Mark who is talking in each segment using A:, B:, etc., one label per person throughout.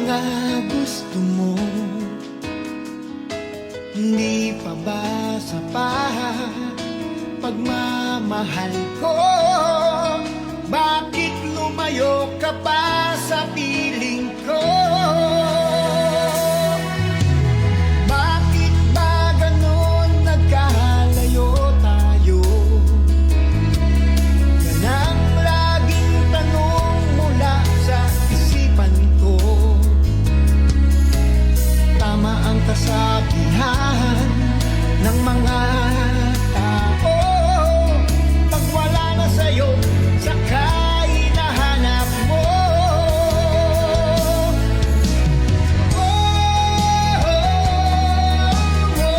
A: mga gusto mo? Hindi pa ba sapat pagmamahal ko? Bakit lumayo ka pa sa piling ko? Bakit ba ganon nagkalayo tayo? Yan ang laging tanong mula sa isipan ko. Tama ang kasabihan ng mga tao, pag wala na sa'yo, saka hinahanap mo. Oh, oh, oh.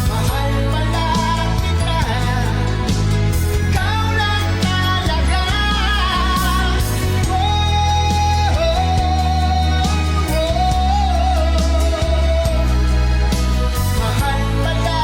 A: Mahal pala kita, ikaw lang talaga. Oh, oh, oh. Mahal pala.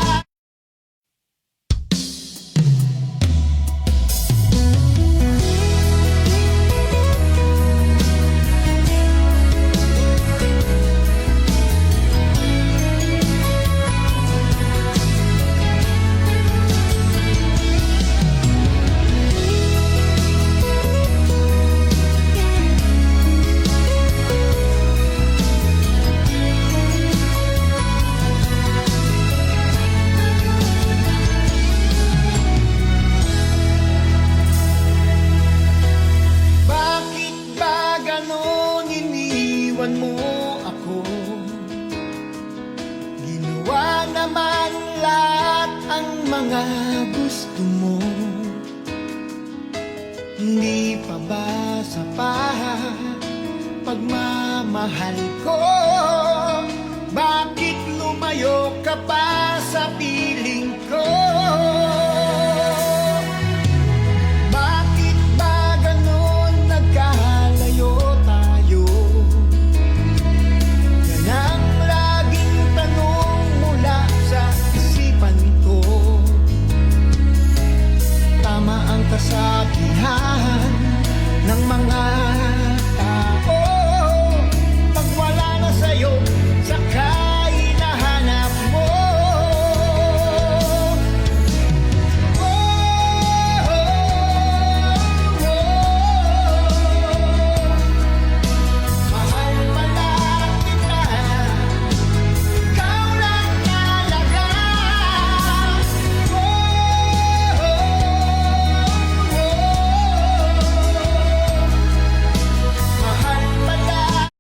A: Bakit ba ganon iniwan mo ako? Ginawa naman lahat ang mga gusto mo. Hindi pa ba sapat pagmamahal ko? Bakit lumayo ka pa sa piling ko? Bakit ba ganon nagkalayo tayo? Yan ang laging tanong mula sa isipan ko. Tama ang kasabihan ng mga